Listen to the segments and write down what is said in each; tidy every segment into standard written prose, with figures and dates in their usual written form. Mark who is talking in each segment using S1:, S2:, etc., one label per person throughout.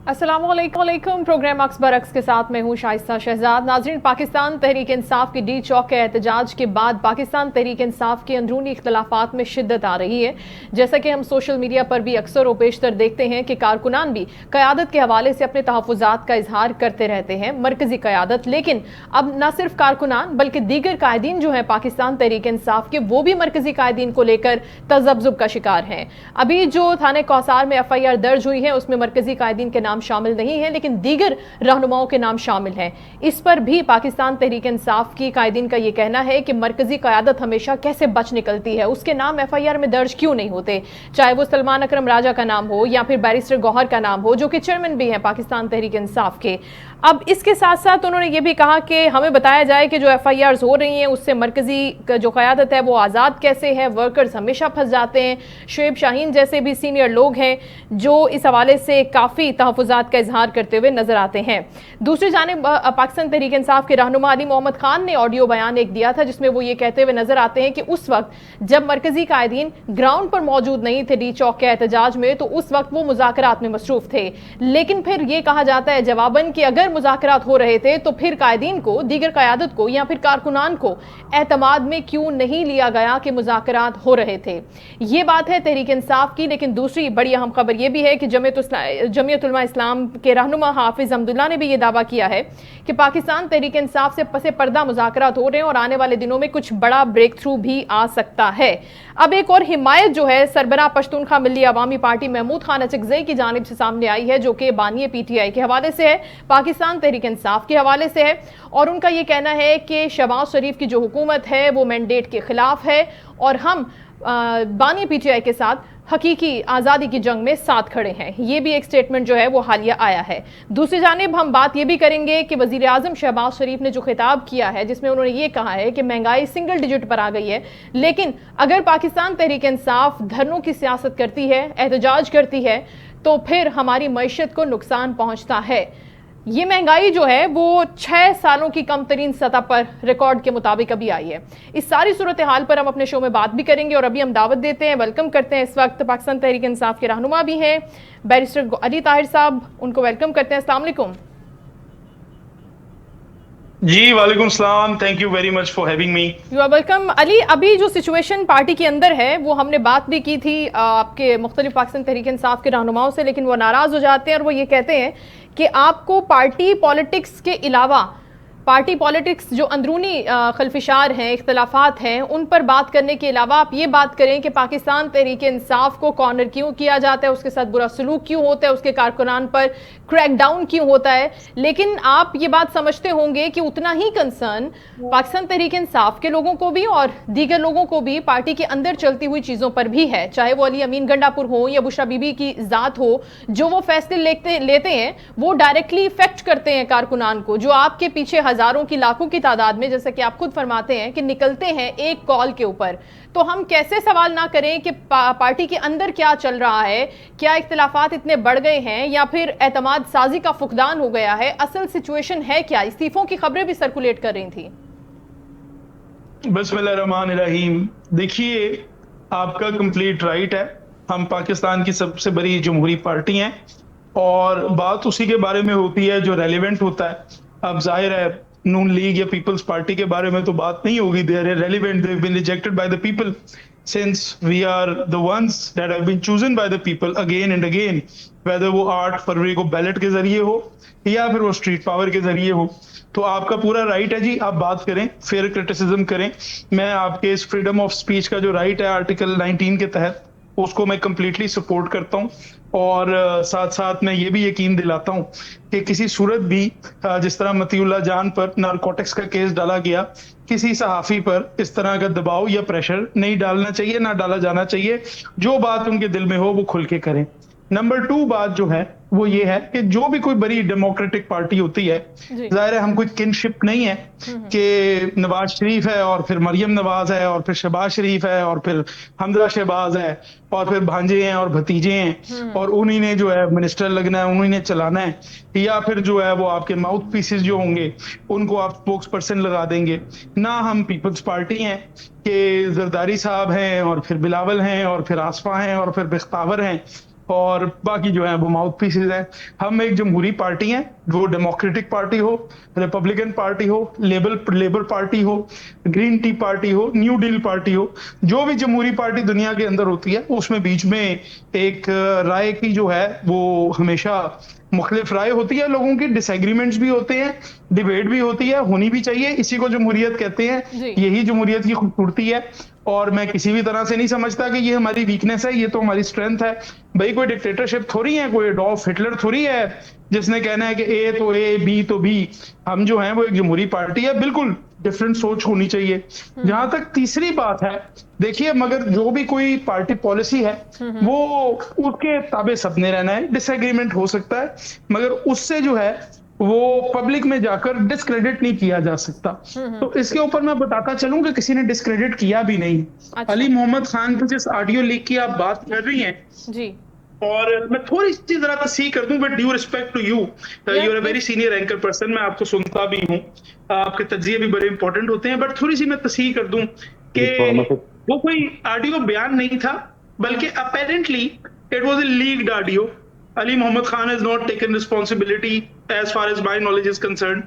S1: अस्सलामुअलैकुम। प्रोग्राम अक्स बरक्स के साथ मैं हूं शाइस्ता शहजाद। नाज़रीन, पाकिस्तान तहरीक इंसाफ की डी चौक के एहतजाज के बाद पाकिस्तान तहरीक इंसाफ के अंदरूनी इख्तलाफात में शिद्दत आ रही है। जैसा कि हम सोशल मीडिया पर भी अक्सर व बेशतर देखते हैं कि कारकुनान भी क़यादत के हवाले से अपने तहफ़्फ़ुज़ात का इजहार करते रहते हैं, मरकज़ी क़यादत। लेकिन अब न सिर्फ कारकुनान बल्कि दीगर कायदीन जो हैं पाकिस्तान तहरीक इंसाफ के, वो भी मरकज़ी कायदीन को लेकर तज़ब्ज़ुब का शिकार हैं। अभी जो थाने कौसार में FIR दर्ज हुई है उसमें मरकज़ी कायदीन के नाम शामिल नहीं है, लेकिन दीगर रहनुमाओं के नाम शामिल हैं। इस पर भी पाकिस्तान तहरीक इंसाफ की कायदीन का यह कहना है कि मरकजी क़यादत हमेशा कैसे बच निकलती है, उसके नाम FIR में दर्ज क्यों नहीं होते, चाहे वो सलमान अकरम राजा का नाम हो या फिर बैरिस्टर गौहर का नाम हो, जो कि चेयरमैन भी हैं पाकिस्तान तहरीक इंसाफ के। अब इसके साथ साथ उन्होंने ये भी कहा कि हमें बताया जाए कि जो FIRs हो रही हैं उससे मरकजी जो क़यादत है वो आज़ाद कैसे है, वर्कर्स हमेशा फंस जाते हैं। शुएब शाहीन जैसे भी सीनियर लोग हैं जो इस हवाले से काफ़ी तहफ़्फ़ुज़ात का इजहार करते हुए नजर आते हैं। दूसरी जानिब पाकिस्तान तहरीक इंसाफ के रहनुमा अली मोहम्मद खान ने ऑडियो बयान एक दिया था जिसमें वो ये कहते हुए नजर आते हैं कि उस वक्त जब मरकजी कायदीन ग्राउंड पर मौजूद नहीं थे डी चौक के एहतजाज में, तो उस वक्त वो मुज़ाकरात में मसरूफ थे। लेकिन फिर ये कहा जाता है जवाबन कि अगर मुज़ाकरात हो रहे थे तो फिर कायदीन को, दीगर क़यादत को या फिर कारकुनान को एतमाद में क्यों नहीं लिया गया कि मुज़ाकरात हो रहे थे। ये बात है तहरीक इंसाफ की। लेकिन दूसरी बड़ी अहम खबर यह भी है कि जमीयत उलमा इस्लाम के रहनुमा हाफिज अब्दुल्ला ने भी ये दावा किया है कि पाकिस्तान तहरीक इंसाफ से पसे पर्दा मुज़ाकरात हो रहे हैं और आने वाले दिनों में कुछ बड़ा ब्रेक थ्रू भी आ सकता है। अब एक और हिमायत जो है सरबराह पश्तूनख्वा मिल्ली अवामी पार्टी महमूद खान अचकज़ई की जानिब से सामने आई है, जो कि बानी PTI के हवाले से है, पाकिस्तान तहरीक इंसाफ के हवाले से है। और उनका यह कहना है कि शहबाज शरीफ की जो हुकूमत है वो मैंडेट के खिलाफ है और हम बानी PTI के साथ हकीकी आज़ादी की जंग में साथ खड़े हैं। ये भी एक स्टेटमेंट जो है वो हालिया आया है। दूसरी जानिब हम बात ये भी करेंगे कि वज़ीर आज़म शहबाज शरीफ ने जो खिताब किया है जिसमें उन्होंने ये कहा है कि महंगाई सिंगल डिजिट पर आ गई है, लेकिन अगर पाकिस्तान तहरीक इंसाफ धरनों की सियासत करती है, एहतजाज करती है, तो फिर हमारी मईशत को नुकसान पहुँचता है। ये महंगाई जो है वो 6 सालों की कम तरीन सतह पर रिकॉर्ड के मुताबिक अभी आई है। इस सारी सूरत हाल पर हम अपने शो में बात भी करेंगे और अभी हम दावत देते हैं, वेलकम करते हैं इस वक्त पाकिस्तान तहरीक इंसाफ के रहनुमा भी हैं बैरिस्टर अली ताहिर साहब, उनको वेलकम करते हैं। अस्सलाम वालेकुम।
S2: जी वालेकुम सलाम, thank you very much for having me.
S1: You are welcome. Ali, अभी जो सिचुएशन पार्टी के अंदर है वो हमने बात भी की थी आपके मुख्तलिफ पाकिस्तान तहरीक इंसाफ के रहनुमाओं से, लेकिन वो नाराज हो जाते हैं और वो ये कहते हैं कि आपको पार्टी पॉलिटिक्स के अलावा, पार्टी पॉलिटिक्स जो अंदरूनी खलफिशार हैं, इख्तलाफात हैं, उन पर बात करने के अलावा आप ये बात करें कि पाकिस्तान तहरीक इंसाफ को कॉर्नर क्यों किया जाता है, उसके साथ बुरा सलूक क्यों होता है, उसके कारकुनान पर क्रैकडाउन क्यों होता है। लेकिन आप ये बात समझते होंगे कि उतना ही कंसर्न पाकिस्तान तहरीक इंसाफ के लोगों को भी और दीगर लोगों को भी पार्टी के अंदर चलती हुई चीज़ों पर भी है, चाहे वो अली अमीन गंडापुर हो या बुशरा बीबी की ज़ात हो। जो वो फैसले लेते हैं वो डायरेक्टली इफेक्ट करते हैं कारकुनान को, जो आपके पीछे हजारों की लाखों की तादाद में, जैसा कि आप खुद फरमाते हैं, कि निकलते हैं एक कॉल के ऊपर। तो हम कैसे सवाल ना करें कि पार्टी के अंदर क्या चल रहा है, क्या इख्तिलाफात इतने बढ़ गए हैं या फिर एतमाद साजी का फुकदान हो गया है, असल सिचुएशन है क्या। इस्तीफों की खबरें भी सर्कुलेट कर रही थी।
S2: बिस्मिल्लाहिर्रहमानिर्रहीम। देखिए, आपका कंप्लीट राइट है, हम पाकिस्तान की सबसे बड़ी जमहूरी पार्टी हैं और बात उसी के बारे में होती है जो रेलिवेंट होता है। अब जाहिर है नून लीग या पीपल्स पार्टी के बारे में तो बात नहीं होगी, they are relevant, they have been rejected by the people since we are the ones that have been chosen by the people again and again, whether वो 8 फरवरी को बैलेट के जरिए हो या फिर वो स्ट्रीट पावर के जरिए हो। तो आपका पूरा राइट है जी, आप बात करें, फेयर क्रिटिसिज्म करें। मैं आपके इस फ्रीडम ऑफ स्पीच का जो राइट है आर्टिकल 19 के तहत, उसको मैं कंप्लीटली सपोर्ट करता हूं और साथ साथ मैं ये भी यकीन दिलाता हूं कि किसी सूरत भी जिस तरह मतीउल्लाह जान पर नारकोटिक्स का केस डाला गया, किसी सहाफी पर इस तरह का दबाव या प्रेशर नहीं डालना चाहिए, ना डाला जाना चाहिए। जो बात उनके दिल में हो वो खुल के करें। नंबर 2 बात जो है वो ये है कि जो भी कोई बड़ी डेमोक्रेटिक पार्टी होती है, जाहिर है हम कोई किनशिप नहीं है कि नवाज शरीफ है और फिर मरियम नवाज है और फिर शहबाज शरीफ है और फिर हमजा शहबाज है और फिर भांजे हैं और भतीजे हैं और उन्हीं ने जो है मिनिस्टर लगना है, उन्हीं ने चलाना है, या फिर जो है वो आपके माउथ पीसेस जो होंगे उनको आप स्पोक्स पर्सन लगा देंगे। ना हम पीपल्स पार्टी हैं कि जरदारी साहब हैं और फिर बिलावल हैं और फिर आसफा हैं और फिर बिख्तावर हैं और बाकी जो है वो माउथ पीसेज हैं। हम एक जमहूरी पार्टी हैं, वो डेमोक्रेटिक पार्टी हो, रिपब्लिकन पार्टी हो, लेबर पार्टी हो, ग्रीन टी पार्टी हो, न्यू डील पार्टी हो, जो भी जमहूरी पार्टी दुनिया के अंदर होती है उसमें बीच में एक राय की जो है वो हमेशा मुख्तलिफ राय होती है लोगों की, डिसएग्रीमेंट्स भी होते हैं, डिबेट भी होती है, होनी भी चाहिए, इसी को जमहूरियत कहते हैं,
S1: जी।
S2: यही जमहूरियत की खूबसूरती है। और मैं किसी भी तरह से नहीं समझता कि ये हमारी वीकनेस है, ये तो हमारी स्ट्रेंथ है। भाई कोई डिक्टेटरशिप थोड़ी है, कोई एडोल्फ हिटलर थोड़ी है जिसने कहना है कि ए तो ए, बी तो बी। हम जो हैं वो एक जमहूरी पार्टी है, बिल्कुल डिफरेंट सोच होनी चाहिए। जहां तक तीसरी बात है, देखिए मगर जो भी कोई पार्टी पॉलिसी है वो उसके ताबे सबने रहना है, डिसएग्रीमेंट हो सकता है मगर उससे जो है वो पब्लिक में जाकर डिस्क्रेडिट नहीं किया जा सकता। तो इसके ऊपर मैं बताता चलूं कि किसी ने डिस्क्रेडिट किया भी नहीं।
S1: अच्छा।
S2: अली मोहम्मद खान की जिस ऑडियो लीक की आप बात कर रही हैं,
S1: जी।
S2: और मैं थोड़ी सी जरा तस्हीह कर दूं, but due respect to you, you are a very senior anchor person, मैं आपको सुनता भी हूं, आपके तज्जिए भी बड़े इंपॉर्टेंट होते हैं, बट थोड़ी सी मैं तस्हीह कर दूं कि वो कोई ऑडियो बयान नहीं था, बल्कि apparently it was a leaked audio. Ali Mohammad Khan has not taken responsibility as far as my knowledge is concern.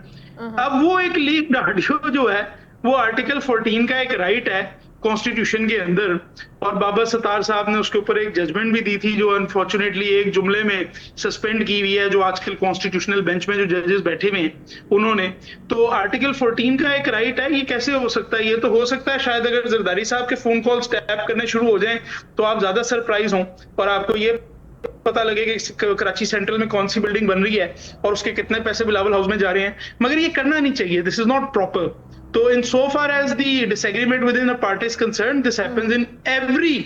S2: अब वो एक लीक्ड ऑडियो जो है वो आर्टिकल 14 का एक राइट है कॉन्स्टिट्यूशन के अंदर, और बाबा सत्तार साहब ने उसके ऊपर एक जजमेंट भी दी थी जो अनफॉर्चुनेटली एक जुमले में सस्पेंड की हुई है, जो आजकल कॉन्स्टिट्यूशनल बेंच में जो जजेस बैठे हुए हैं उन्होंने। तो आर्टिकल 14 का एक राइट है, ये कैसे हो सकता है? ये तो हो सकता है शायद अगर जरदारी साहब के फोन कॉल्स टैप करने शुरू हो जाएं तो आप ज्यादा सरप्राइज हों और आपको ये पता लगे कि कराची सेंट्रल में कौन सी बिल्डिंग बन रही है और उसके कितने पैसे बिलावल हाउस में जा रहे हैं, मगर ये करना नहीं चाहिए, दिस इज नॉट प्रॉपर। तो in so far as the disagreement within a party is concern, this happens in every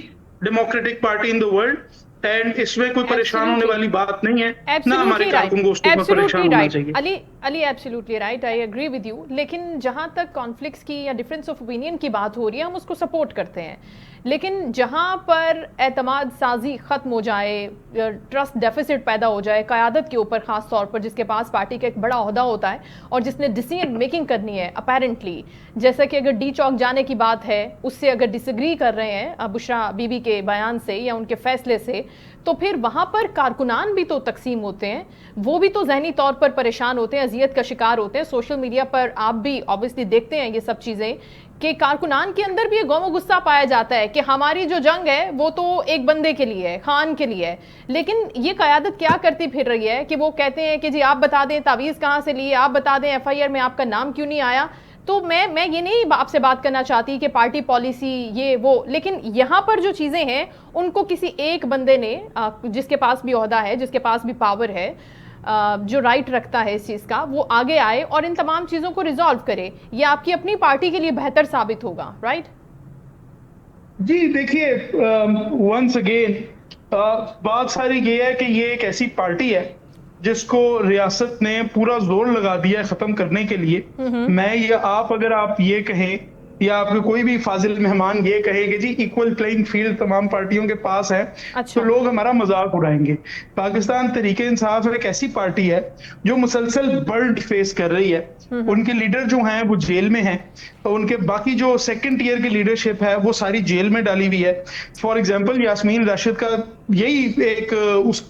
S2: democratic party in the world, and इसमें कोई परेशान होने वाली बात नहीं है, ना हमारे कारकुन को उसके ऊपर परेशान होना चाहिए।
S1: Ali absolutely right, I agree with you. लेकिन जहां तक कॉन्फ्लिक्ट्स की या डिफरेंस ऑफ ओपिनियन की बात हो रही है, हम उसको सपोर्ट करते हैं, लेकिन जहां पर एतमाद साजी खत्म हो जाए, ट्रस्ट डेफिसिट पैदा हो जाए क़यादत के ऊपर, खास तौर पर जिसके पास पार्टी का एक बड़ा ओहदा होता है और जिसने डिसीजन मेकिंग करनी है अपेरेंटली, जैसा कि अगर डी चौक जाने की बात है, उससे अगर डिसएग्री कर रहे हैं बुशरा बीबी के बयान से या उनके फैसले से, तो फिर वहां पर कारकुनान भी तो तकसीम होते हैं, वो भी तो जहनी तौर पर परेशान होते हैं, अजियत का शिकार होते हैं। सोशल मीडिया पर आप भी ऑब्वियसली देखते हैं ये सब चीजें कि कारकुनान के अंदर भी ये गौम गुस्सा पाया जाता है कि हमारी जो जंग है वो तो एक बंदे के लिए है, खान के लिए है। लेकिन ये क़यादत क्या करती फिर रही है कि वो कहते हैं कि जी आप बता दें तावीज़ कहाँ से ली, आप बता दें एफआईआर में आपका नाम क्यों नहीं आया। तो मैं ये नहीं आपसे बात करना चाहती कि पार्टी पॉलिसी ये वो, लेकिन यहाँ पर जो चीज़ें हैं उनको किसी एक बंदे ने जिसके पास भी ओहदा है, जिसके पास भी पावर है, जो राइट रखता है इस चीज़ का, वो आगे आए और इन तमाम चीज़ों को रिजॉल्व करे। ये आपकी अपनी पार्टी के लिए बेहतर साबित होगा, राइट?
S2: जी देखिए, वंस अगेन बात सारी ये है कि ये एक ऐसी पार्टी है जिसको रियासत ने पूरा जोर लगा दिया है खत्म करने के लिए। मैं या आप, अगर आप ये कहें या आपके कोई भी फाजिल मेहमान ये कहे कि जी इक्वल प्लेइंग फील्ड तमाम पार्टियों के पास है,
S1: अच्छा।
S2: तो लोग हमारा मजाक उड़ाएंगे। पाकिस्तान तहरीके इंसाफ एक ऐसी पार्टी है जो मुसलसल बर्ड फेस कर रही है। उनके लीडर जो हैं वो जेल में हैं, तो उनके बाकी जो सेकंड टीयर की लीडरशिप है वो सारी जेल में डाली हुई है। फॉर एग्जांपल यास्मीन राशिद का यही एक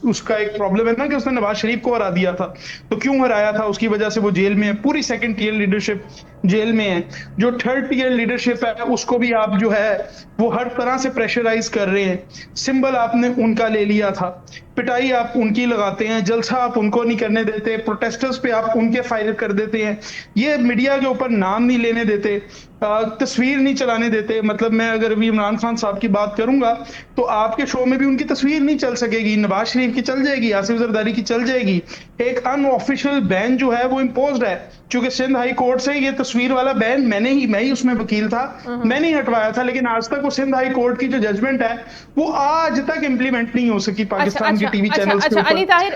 S2: उसका एक प्रॉब्लम है ना कि उसने नवाज शरीफ को हरा दिया था, तो क्यों हराया था, उसकी वजह से वो जेल में है। पूरी सेकंड टीयर लीडरशिप जेल में है। जो थर्ड टीयर लीडरशिप है उसको भी आप जो है वो हर तरह से प्रेशराइज कर रहे हैं। सिंबल आपने उनका ले लिया था, पिटाई आप उनकी लगाते हैं, जलसा आप उनको नहीं करने देते, प्रोटेस्टर्स पे आप उनके फायर कर देते हैं, ये मीडिया के ऊपर नाम नहीं लेने देते, तस्वीर नहीं चलाने देते। मतलब मैं अगर अभी इमरान खान साहब की बात करूंगा तो आपके शो में भी उनकी तस्वीर नहीं चल सकेगी, नवाज शरीफ की चल जाएगी, आसिफ जरदारी की चल जाएगी। एक अनऑफिशियल बैन जो है वो इम्पोज्ड है, क्योंकि सिंध हाई कोर्ट से ये तस्वीर वाला बैन मैं ही उसमें वकील था, मैंने ही हटवाया था, लेकिन आज तक वो सिंध हाई कोर्ट की जो जजमेंट है वो आज तक इम्प्लीमेंट नहीं हो सकी पाकिस्तान के टीवी चैनल्स के ऊपर।
S1: अली ताहिर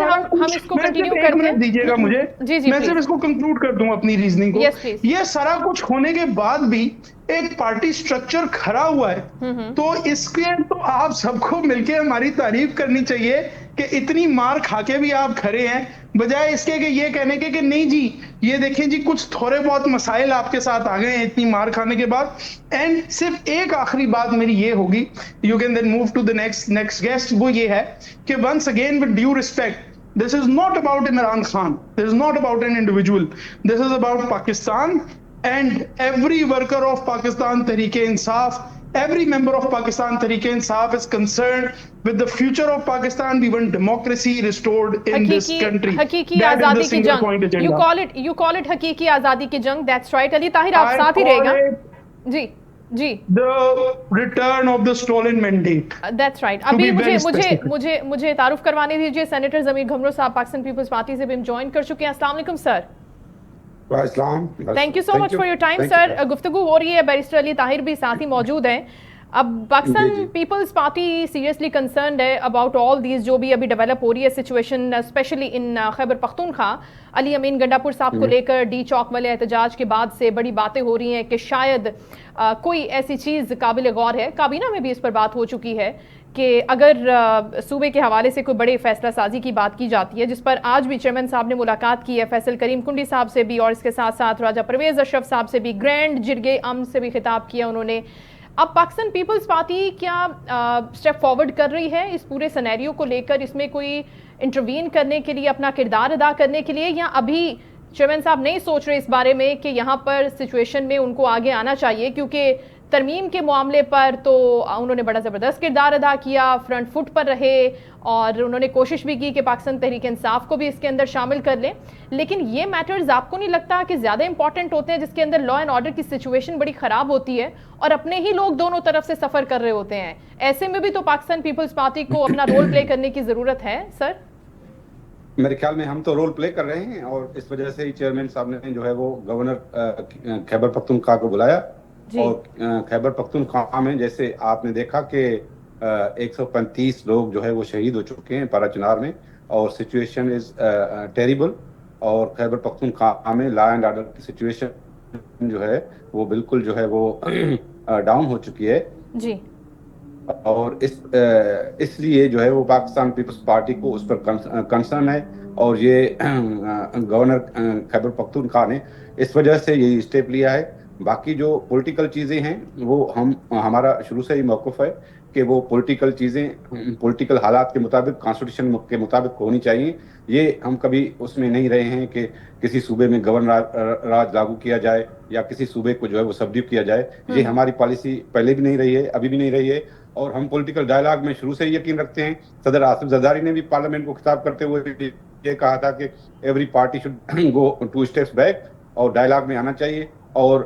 S1: हम इसको कंटिन्यू करते हैं,
S2: दीजिएगा मुझे,
S1: जी,
S2: मैं सिर्फ इसको कंक्लूड कर दूं अपनी रीजनिंग को। ये सारा कुछ होने के बाद भी एक पार्टी स्ट्रक्चर खड़ा हुआ है, तो इसके तो आप सबको मिलके हमारी तारीफ करनी चाहिए कि इतनी मार खा के भी आप खड़े हैं, बजाय इसके कि ये कहने के कि नहीं जी, ये देखें जी कुछ थोड़े बहुत मसाइल आपके साथ आ गए हैं इतनी मार खाने के बाद। एंड सिर्फ एक आखिरी बात मेरी ये होगी, you can then move to the next guest, वो ये है कि once again with due respect, this is not about Imran Khan, this is not about an individual, this is about Pakistan and every worker of Pakistan Tehreek-e-Insaf, every member of Pakistan Tehreek-e-Insaf is concerned with the future of Pakistan. We want democracy restored in this country.
S1: हकीकी
S2: That is the
S1: आजादी की
S2: single point
S1: जंग,
S2: agenda.
S1: you call it हकीकी आजादी की जंग, that's right। Ali Tahir आप साथ ही रहेगा जी जी।
S2: The return of the stolen mandate.
S1: That's right।
S2: To
S1: अभी
S2: be very
S1: मुझे
S2: specific.
S1: मुझे मुझे तारुफ करवाने दीजिए, सेनेटर जमीर घुमरो साहब पाकिस्तान पीपल्स पार्टी से भी हम ज्वाइन कर चुके हैं। अस्सलाम वालेकुम sir. Thank you so much for your time sir. गुफ्तगू हो रही है, बैरिस्टर अली ताहिर भी साथ ही मौजूद हैं। अब पाकिस्तान पीपल्स पार्टी सीरियसली कंसर्न्ड है अबाउट ऑल दीज जो भी अभी डेवलप हो रही है situation, especially in Khyber Pakhtunkhwa. Ali Amin Gandapur Sahab को लेकर डी चौक वाले एहतजाज के बाद से बड़ी बातें हो रही हैं कि शायद कोई ऐसी चीज़ काबिल गौर है, काबीना में भी इस पर बात हो चुकी है कि अगर सूबे के हवाले से कोई बड़े फैसला साजी की बात की जाती है, जिस पर आज भी चेयरमैन साहब ने मुलाकात की है फैसल करीम कुंडी साहब से भी, और इसके साथ साथ राजा परवेज़ अशरफ साहब से भी, ग्रैंड जिरगे अम से भी खिताब किया उन्होंने। अब पाकिस्तान पीपल्स पार्टी क्या स्टेप फॉरवर्ड कर रही है इस पूरे सिनेरियो को लेकर, इसमें कोई इंटरवीन करने के लिए, अपना किरदार अदा करने के लिए, या अभी चेयरमैन साहब नहीं सोच रहे इस बारे में कि यहाँ पर सिचुएशन में उनको आगे आना चाहिए? क्योंकि तरमीम के मामले पर तो उन्होंने बड़ा ज़बरदस्त किरदार अदा किया, फ्रंट फुट पर रहे, और उन्होंने कोशिश भी की कि पाकिस्तान तहरीक इंसाफ को भी इसके अंदर शामिल कर लें। लेकिन ये मैटर्स आपको नहीं लगता कि ज़्यादा इंपॉर्टेंट होते हैं, जिसके अंदर लॉ एंड ऑर्डर की सिचुएशन बड़ी ख़राब होती है और अपने ही लोग दोनों तरफ से सफ़र कर रहे होते हैं? ऐसे में भी तो पाकिस्तान पीपल्स पार्टी को अपना रोल प्ले करने की ज़रूरत है सर।
S3: मेरे ख्याल में हम तो रोल प्ले कर रहे हैं, और इस वजह से ही चेयरमैन साहब ने जो है वो गवर्नर खैबर पख्तूनख्वा को बुलाया। और खैबर पख्तूनख्वा में जैसे आपने देखा कि 135 लोग जो है वो शहीद हो चुके हैं पारा चनार में, और सिचुएशन इज टेरिबल। और खैबर पख्तूनख्वा में लॉ एंड ऑर्डर की सिचुएशन जो है वो बिल्कुल जो है वो डाउन हो चुकी है
S1: जी।
S3: और इसलिए जो है वो पाकिस्तान पीपल्स पार्टी को उस पर कंसर्न है, और ये गवर्नर खैबर पख्तूनख्वा ने इस वजह से ये स्टेप लिया है। बाकी जो पॉलिटिकल चीज़ें हैं वो हमारा शुरू से ही मौक़िफ़ है कि वो पॉलिटिकल चीज़ें पॉलिटिकल हालात के मुताबिक, कॉन्स्टिट्यूशन के मुताबिक होनी चाहिए। ये हम कभी उसमें नहीं रहे हैं कि किसी सूबे में गवर्नर राज लागू किया जाए या किसी सूबे को जो है वो सबड्यू किया जाए। ये हमारी पॉलिसी पहले भी नहीं रही है, अभी भी नहीं रही है, और हम पॉलिटिकल डायलॉग में शुरू से ही यकीन रखते हैं। सदर आसिफ जरदारी ने भी पार्लियामेंट को खिताब करते हुए ये कहा था कि every party should go 2 steps back और डायलॉग में आना चाहिए। और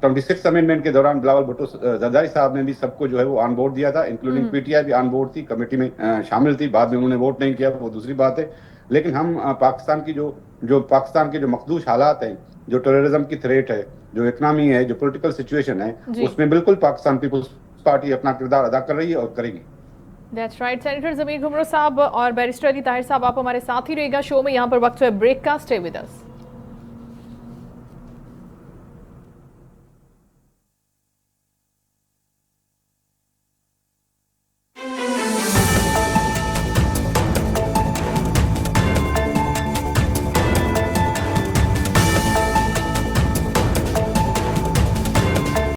S3: 26 अमेंडमेंट के दौरान बिलावल भुट्टो जरदारी साहब ने भी सबको जो है वो ऑन बोर्ड दिया था, इंक्लूडिंग पीटीआई भी ऑन बोर्ड थी, कमेटी में शामिल थी। बाद में उन्होंने वोट नहीं किया, वो दूसरी बात है। लेकिन हम पाकिस्तान की जो पाकिस्तान के जो मखदूश हालात हैं, जो टेररिज्म की थ्रेट है, जो इकनॉमी है, जो पॉलिटिकल सिचुएशन है, उसमें बिल्कुल पाकिस्तान पीपल्स पार्टी अपना किरदार अदा कर रही है और करेगी।
S1: That's right। सेनेटर जमीर घुमरो साहब और बैरिस्टर अली ताहिर साहब, आप हमारे साथ ही रहेगा शो में। यहाँ पर वक्त है ब्रेक का, स्टे विद अस।